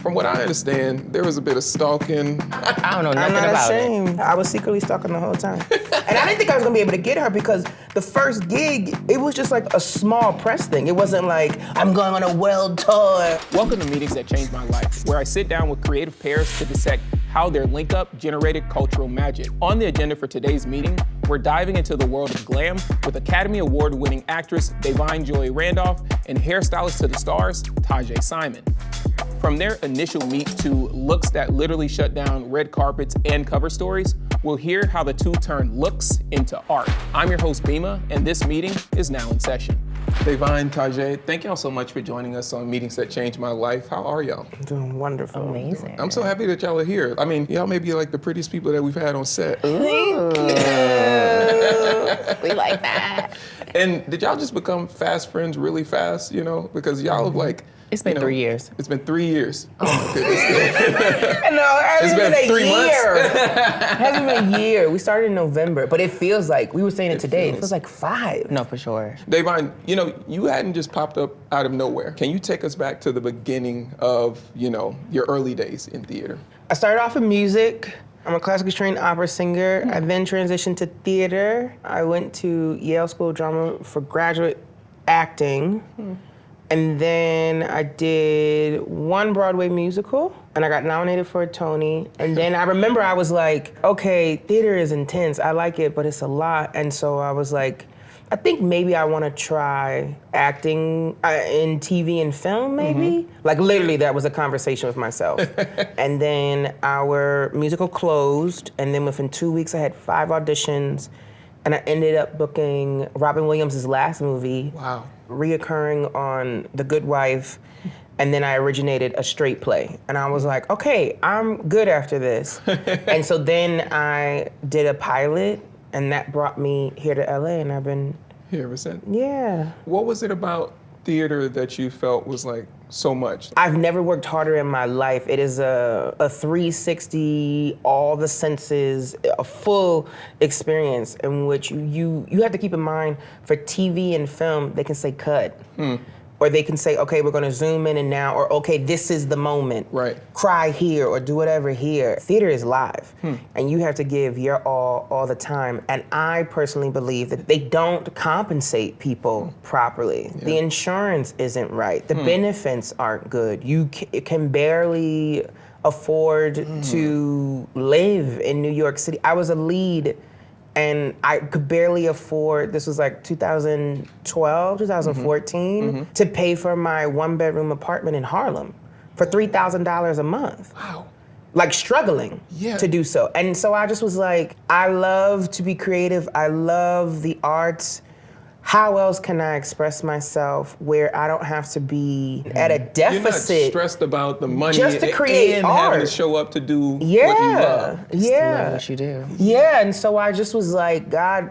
From what I understand, there was a bit of stalking. I don't know nothing I'm not about ashamed. I was secretly stalking the whole time. And I didn't think I was gonna be able to get her because the first gig, it was just like a small press thing. It wasn't like, I'm going on a world tour. Welcome to Meetings That Changed My Life, where I sit down with creative pairs to dissect how their link-up generated cultural magic. On the agenda for today's meeting, we're diving into the world of glam with Academy Award-winning actress Da'Vine Joy Randolph and hairstylist to the stars, Taije Simon. From their initial meet to looks that literally shut down red carpets and cover stories, we'll hear how the two turned looks into art. I'm your host, Bimma, and this meeting is now in session. Da'Vine, Taije, thank y'all so much for joining us on Meetings That Changed My Life. How are y'all? Doing wonderful. Amazing. I'm so happy that y'all are here. I mean, y'all may be like the prettiest people that we've had on set. Ooh. We like that. And did y'all just become fast friends really fast, you know? Because y'all have like, It's been 3 years. It's been 3 years. Oh my goodness. No, it hasn't been a 3 year. It hasn't been a year. We started in November, but it feels like, we were saying it today, it feels like 5. No, for sure. Da'Vine, you know, you hadn't just popped up out of nowhere. Can you take us back to the beginning of, you know, your early days in theater? I started off in music. I'm a classically trained opera singer. I then transitioned to theater. I went to Yale School of Drama for graduate acting. And then I did one Broadway musical, and I got nominated for a Tony. And then I remember I was like, okay, theater is intense. I like it, but it's a lot. And so I was like, I think maybe I want to try acting in TV and film, maybe. Like literally, that was a conversation with myself. And then our musical closed, and then within 2 weeks, I had 5 auditions, and I ended up booking Robin Williams' last movie. Wow. Reoccurring on The Good Wife, and then I originated a straight play. And I was like, okay, I'm good after this. And so then I did a pilot, and that brought me here to LA, and I've been Here ever since. Yeah. What was it about theater that you felt was like so much? I've never worked harder in my life. It is a 360, all the senses, a full experience in which you have to keep in mind for TV and film, they can say cut. Or they can say, okay, we're gonna zoom in and now, or okay, this is the moment. Right. Cry here or do whatever here. Theater is live, and you have to give your all the time. And I personally believe that they don't compensate people properly. The insurance isn't right. The benefits aren't good. You can barely afford to live in New York City. I was a lead, and I could barely afford, this was like 2012, 2014, to pay for my 1-bedroom apartment in Harlem for $3,000 a month. Wow. Like struggling to do so. And so I just was like, I love to be creative. I love the arts. How else can I express myself where I don't have to be at a deficit? You're not stressed about the money just to create and art. having to show up to do what you love. Yeah. What you do. Yeah, and so I just was like, God,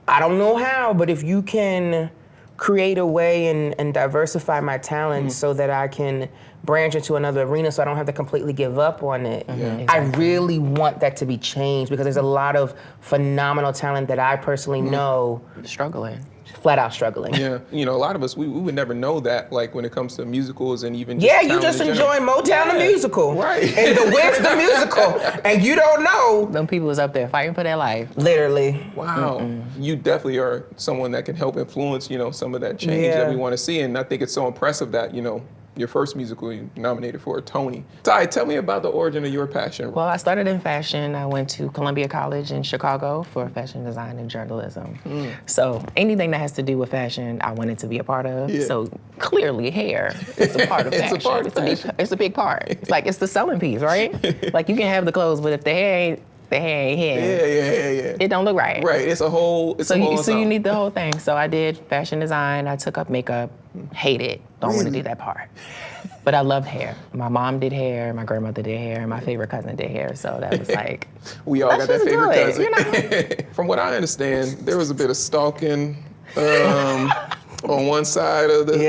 I don't know how, but if you can create a way and diversify my talents so that I can branch into another arena so I don't have to completely give up on it. I really want that to be changed because there's a lot of phenomenal talent that I personally know Struggling. flat out struggling. Yeah, you know, a lot of us, we would never know that, like when it comes to musicals and even Yeah, just you just talent in general. enjoying Motown the musical. Right. And the Wiz the musical. And you don't know. Them people is up there fighting for their life. Literally. Wow, you definitely are someone that can help influence, you know, some of that change that we want to see. And I think it's so impressive that, you know, your first musical you nominated for a Tony. Tai, tell me about the origin of your passion. Well, I started in fashion. I went to Columbia College in Chicago for fashion design and journalism. So anything that has to do with fashion, I wanted to be a part of. Yeah. So clearly hair is a part of It's fashion. a part of fashion. It's a big part. It's like, it's the selling piece, right? Like you can have the clothes, but if the hair ain't here, Yeah. it don't look right. Right, it's a whole, So you need the whole thing. So I did fashion design. I took up makeup. Hate it. Don't want to do that part. But I loved hair. My mom did hair. My grandmother did hair. My favorite cousin did hair. So that was like, we all got that let's just favorite do cousin. it, you know? From what I understand, there was a bit of stalking on one side of the room.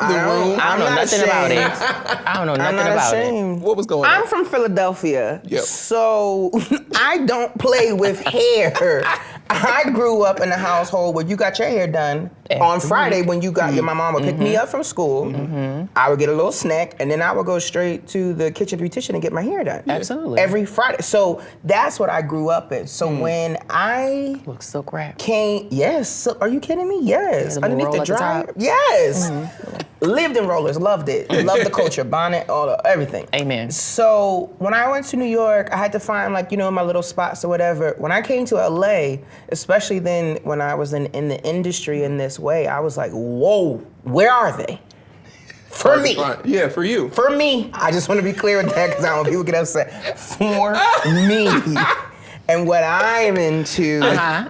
I don't know nothing about it. I don't know nothing about it. What was going on? I'm from Philadelphia, Yep. so I don't play with hair. I grew up in a household where you got your hair done on Friday when you got my mom would pick me up from school. I would get a little snack, and then I would go straight to the kitchen beautician and get my hair done. Absolutely. Every Friday. So that's what I grew up in. So when I Looks so crap. yes. So, are you kidding me? Yes. Yeah, the Underneath roll the at the dryer. top. Yes. Lived in rollers. Loved it. Loved the culture. Bonnet. Everything. Amen. So when I went to New York, I had to find my little spots or whatever. When I came to LA, especially then when I was in the industry in this way, I was like, whoa, where are they? For me. Yeah, for you. For me. I just want to be clear with that because I don't want people to get upset. For me. And what I am into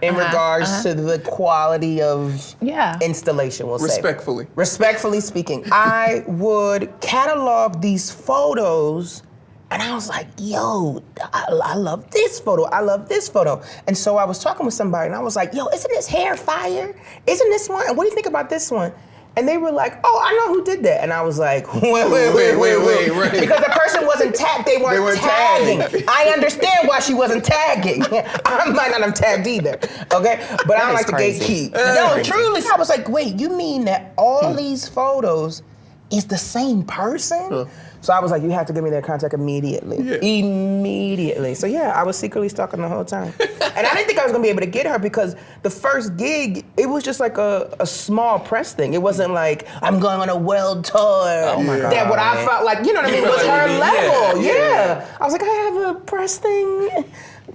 in regards to the quality of installation, we'll say. Respectfully. Respectfully speaking, I would catalog these photos and I was like, yo, I love this photo. I love this photo. And so I was talking with somebody and I was like, yo, isn't this hair fire? Isn't this one? And what do you think about this one? And they were like, oh, I know who did that. And I was like, wait. Because the person wasn't tagged, they weren't tagging. I understand why she wasn't tagging. I might not have tagged either, okay? But I don't like to gatekeep. No, truly. I was like, wait, you mean that all these photos is the same person? So I was like, you have to give me their contact immediately. Immediately. So yeah, I was secretly stalking the whole time. And I didn't think I was gonna be able to get her because the first gig, it was just like a small press thing. It wasn't like, I'm going on a world tour. Oh my God. That what I felt like, you know what I mean, was her level. Yeah. I was like, I have a press thing.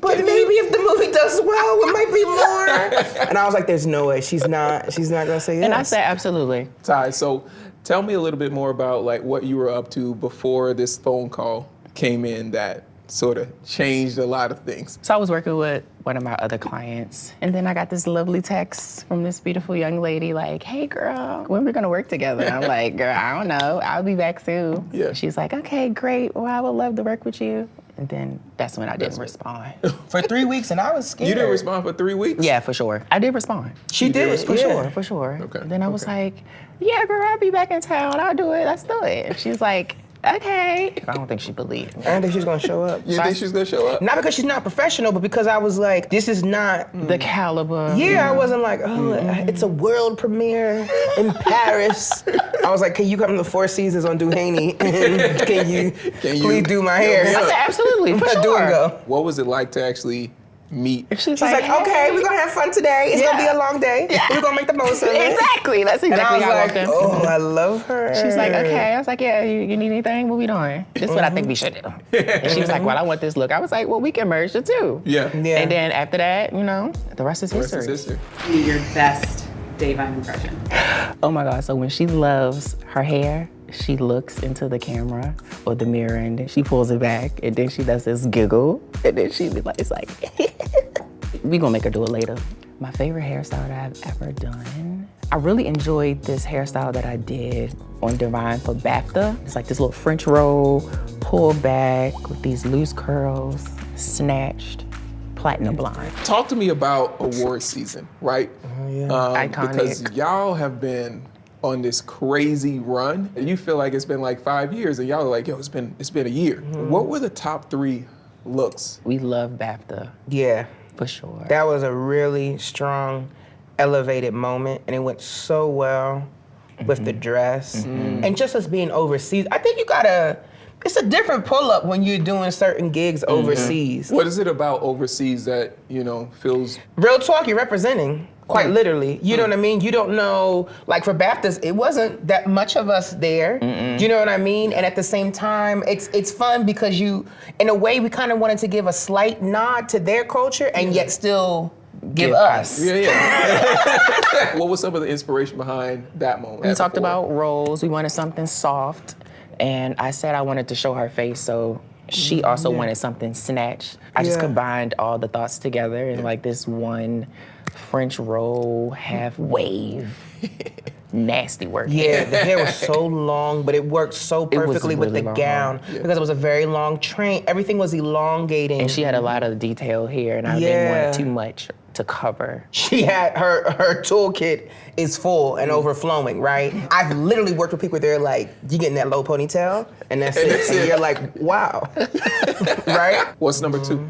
But maybe if the movie does well, it might be more. And I was like, there's no way. She's not gonna say yes. And I said, absolutely. Ty, so tell me a little bit more about like what you were up to before this phone call came in that sort of changed a lot of things. So I was working with one of my other clients, and then I got this lovely text from this beautiful young lady like, hey girl, when are we gonna work together? I'm like, girl, I don't know, I'll be back soon. Yeah. She's like, okay, great, well, I would love to work with you. And then that's when I didn't respond. For 3 weeks, and I was scared. You didn't respond for 3 weeks? Yeah, for sure. I did respond. She did, For sure. Okay. And then I was like, yeah, girl, I'll be back in town. I'll do it. Let's do it. And she's like, okay. I don't think she believed me. I don't think she's gonna show up. You think she's gonna show up? Not because she's not professional, but because I was like, this is not The caliber. Yeah, I wasn't like, it's a world premiere in Paris. I was like, can you come to the Four Seasons on Duhaney and can you please do my hair? I said, absolutely, for sure. Do and go. What was it like to actually meet? She's like, okay, we're gonna have fun today. It's gonna be a long day. We're gonna make the most of it. Exactly. That's And exactly I how I was walked like, in. I love her. She's like, okay. I was like, yeah, you need anything? What we doing? This is what I think we should do. And she was like, well, I want this look. I was like, well, we can merge the two. Yeah. And then after that, the rest is history. Your best Da'Vine impression. Oh my God, so when she loves her hair, she looks into the camera or the mirror and then she pulls it back and then she does this giggle and then she be like, it's like, we gonna make her do it later. My favorite hairstyle that I've ever done. I really enjoyed this hairstyle that I did on Da'Vine for BAFTA. It's like this little French roll, pulled back with these loose curls, snatched, platinum blonde. Talk to me about award season, right? Iconic. Because y'all have been on this crazy run. And you feel like it's been like 5 years and y'all are like, yo, it's been a year. What were the top 3 looks? We love BAFTA. Yeah. For sure. That was a really strong, elevated moment, and it went so well with the dress. And just us being overseas, I think it's a different pull-up when you're doing certain gigs overseas. What is it about overseas that, feels... Real talk, you're representing, quite literally. You know what I mean? You don't know, like for BAFTAs, it wasn't that much of us there. Do you know what I mean? And at the same time, it's fun because in a way, we kind of wanted to give a slight nod to their culture and yet still give us. Yeah. What was some of the inspiration behind that moment? We talked about rolls. We wanted something soft. And I said I wanted to show her face, so she also wanted something snatched. I just combined all the thoughts together in like this one French roll, half wave, nasty work. Yeah, the hair was so long, but it worked so perfectly with the gown because it was a very long train. Everything was elongating. And she had a lot of detail here, and I didn't want too much to cover. She had her toolkit is full and overflowing, right? I've literally worked with people they're like, you getting that low ponytail, and that's it. And you're like, wow, right? What's number 2?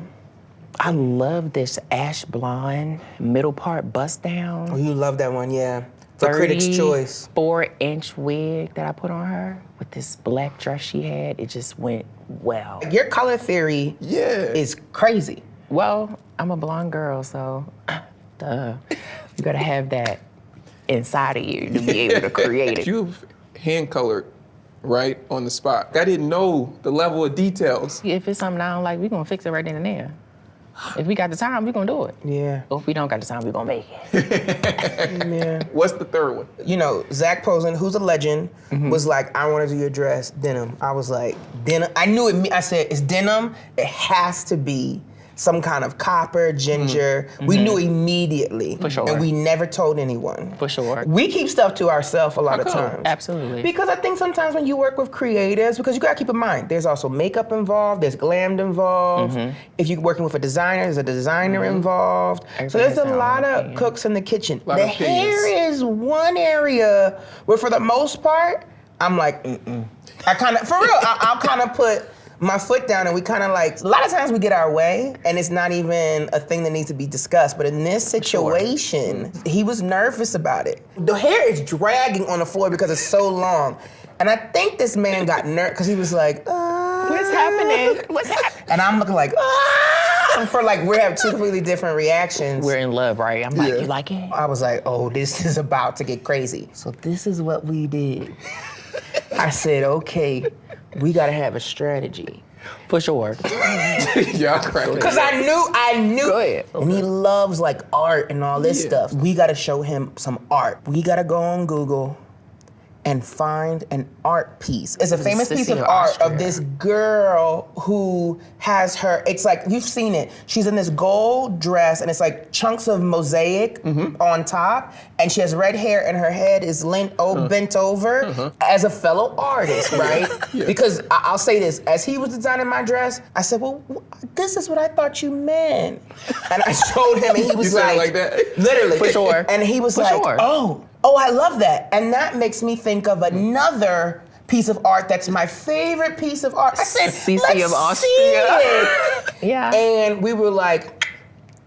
I love this ash blonde, middle part bust down. Oh, you love that one, yeah. The Critics' Choice. 4-inch wig that I put on her with this black dress she had. It just went well. Your color theory is crazy. Well, I'm a blonde girl, so duh. You gotta have that inside of you to be able to create it. You've hand colored right on the spot. I didn't know the level of details. If it's something I don't like, we're gonna fix it right then and there. If we got the time, we're gonna do it. Yeah. Or if we don't got the time, we're gonna make it. Yeah. What's the third one? You know, Zach Posen, who's a legend, was like, I want to do your dress, denim. I was like, denim. I knew it. I said, it's denim. It has to be some kind of copper, ginger. We knew immediately. For sure. And we never told anyone. For sure. We keep stuff to ourselves a lot of come? times. Absolutely. Because I think sometimes when you work with creatives, because you gotta keep in mind, there's also makeup involved, there's glam involved. If you're working with a designer, there's a designer involved. So Everybody there's has a their lot own of opinion. cooks in the kitchen. Lot The of opinions. hair is one area where for the most part, I'm like, I kind of, for real, I'll kind of put my foot down and we kind of like, a lot of times we get our way and it's not even a thing that needs to be discussed. But in this situation, he was nervous about it. The hair is dragging on the floor because it's so long. And I think this man got nervous because he was like, What's happening? What's happening? and I'm looking like, for like, we have two completely different reactions. We're in love, right? I'm like, you like it? I was like, oh, this is about to get crazy. So this is what we did. I said, okay, we gotta have a strategy. For sure. Y'all cracking. Because I knew. Go ahead. And he loves like art and all this stuff. We gotta show him some art. We gotta go on Google and find an art piece. It's a famous piece of Sissy of art Austria. of this girl who has her, it's like, you've seen it. She's in this gold dress and it's like chunks of mosaic on top and she has red hair and her head is bent over as a fellow artist, right? Because I'll say this, as he was designing my dress, I said, well, this is what I thought you meant. And I showed him and he was You said it like that? Literally. For sure. And he was For like, sure. Oh, I love that. And that makes me think of another piece of art that's my favorite piece of art. I said, Sissy let's of Austria. see it. Yeah. And we were like,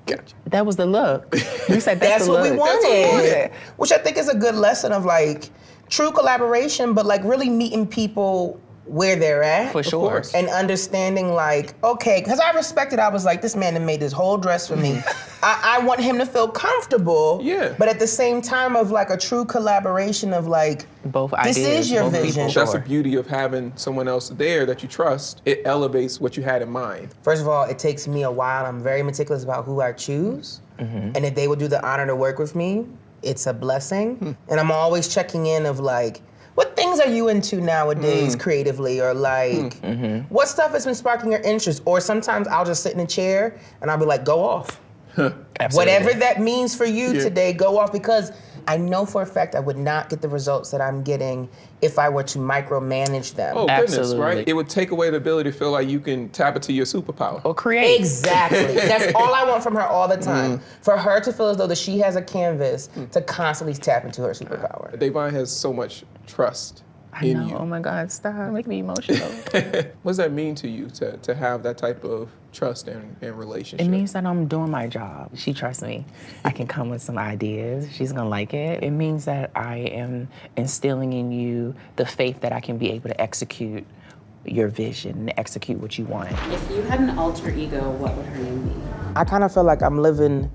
Gotcha. That was the look. You said that's the what look. we wanted. wanted. Which I think is a good lesson of like true collaboration, but like really meeting people where they're at. For sure. course. And understanding like, okay, because I respected, I was like, this man that made this whole dress for me. I want him to feel comfortable. Yeah. But at the same time of like a true collaboration of like, Both this ideas, is your both vision. people. That's the beauty of having someone else there that you trust. It elevates what you had in mind. First of all, it takes me a while. I'm very meticulous about who I choose. And if they would do the honor to work with me, it's a blessing. And I'm always checking in of like, what things are you into nowadays creatively? Or like, what stuff has been sparking your interest? Or sometimes I'll just sit in a chair and I'll be like, go off. Absolutely. Whatever that means for you today, go off, because I know for a fact I would not get the results that I'm getting if I were to micromanage them. Oh, goodness, Absolutely. right? It would take away the ability to feel like you can tap into your superpower. Or create. Exactly. That's all I want from her all the time. For her to feel as though that she has a canvas to constantly tap into her superpower. Da'Vine has so much trust I in know. you. Oh my God, stop. Make me emotional. What does that mean to you to have that type of trust and relationship? It means that I'm doing my job. She trusts me. I can come with some ideas. She's gonna like it. It means that I am instilling in you the faith that I can be able to execute your vision and execute what you want. If you had an alter ego, what would her name be? I kind of feel like I'm living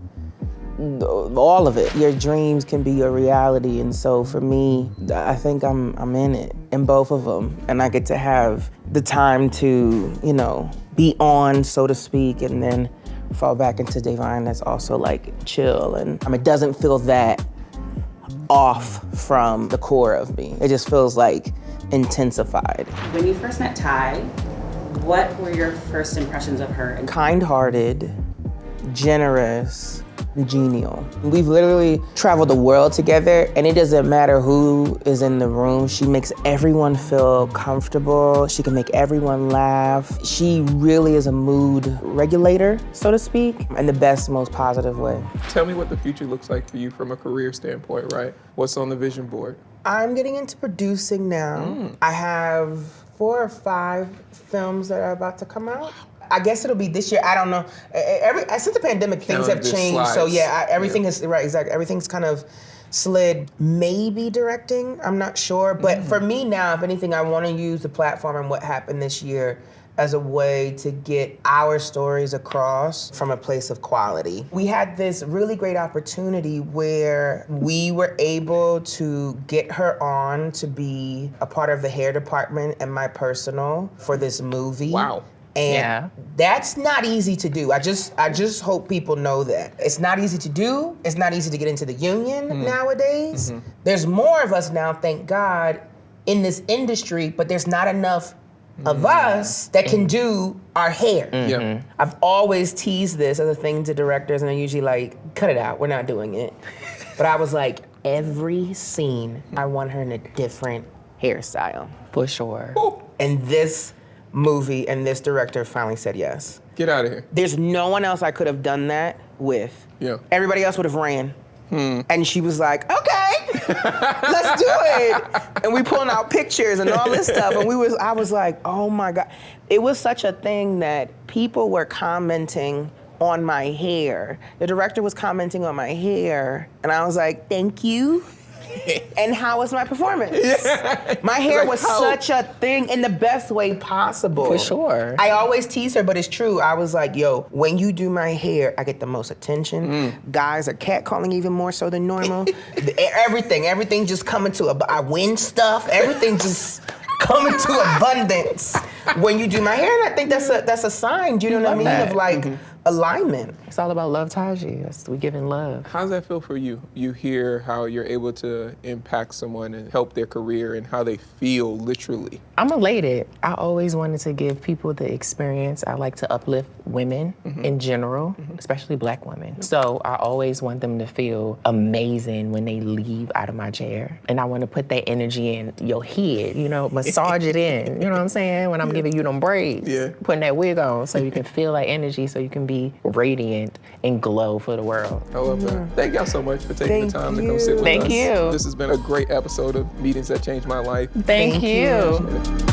all of it. Your dreams can be your reality, and so for me, I think I'm in it, in both of them, and I get to have the time to, you know, be on, so to speak, and then fall back into Da'Vine that's also like chill, and it doesn't feel that off from the core of me. It just feels like intensified. When you first met Tai, what were your first impressions of her? Kind-hearted, generous, genial. We've literally traveled the world together, and it doesn't matter who is in the room. She makes everyone feel comfortable. She can make everyone laugh. She really is a mood regulator, so to speak, in the best, most positive way. Tell me what the future looks like for you from a career standpoint, right? What's on the vision board? I'm getting into producing now. I have 4 or 5 films that are about to come out. I guess it'll be this year. I don't know. Since the pandemic, things have Calendar changed. slides. So yeah, everything is right. Exactly. Everything's kind of slid. Maybe directing. I'm not sure. But for me now, if anything, I want to use the platform and what happened this year as a way to get our stories across from a place of quality. We had this really great opportunity where we were able to get her on to be a part of the hair department and my personal for this movie. Wow. And that's not easy to do. I just hope people know that. It's not easy to do. It's not easy to get into the union nowadays. There's more of us now, thank God, in this industry, but there's not enough of us that can do our hair. Yeah. I've always teased this as a thing to directors, and they're usually like, cut it out, we're not doing it. But I was like, every scene, I want her in a different hairstyle. For sure. And this movie and this director finally said yes. Get out of here. There's no one else I could have done that with. Yeah. Everybody else would have ran. And she was like, okay, let's do it. And we pulling out pictures and all this stuff. And I was like, oh my God. It was such a thing that people were commenting on my hair. The director was commenting on my hair. And I was like, thank you. And how was my performance? My hair was such a thing in the best way possible. For sure. I always tease her, but it's true. I was like, yo, when you do my hair, I get the most attention. Guys are catcalling even more so than normal. Everything just coming to I win stuff. Everything just coming to abundance when you do my hair. And I think that's a sign, do you know what I mean? that. Of like alignment. It's all about love, Taije. We giving love. How does that feel for you? You hear how you're able to impact someone and help their career and how they feel literally. I'm elated. I always wanted to give people the experience. I like to uplift women in general, especially Black women. So I always want them to feel amazing when they leave out of my chair. And I want to put that energy in your head, massage it in. You know what I'm saying? When I'm giving you them braids, putting that wig on so you can feel that energy, so you can be radiant and glow for the world. I love that. Thank y'all so much for taking the time to come sit with us. Thank you. This has been a great episode of Meetings That Changed My Life. Thank you. Appreciate it.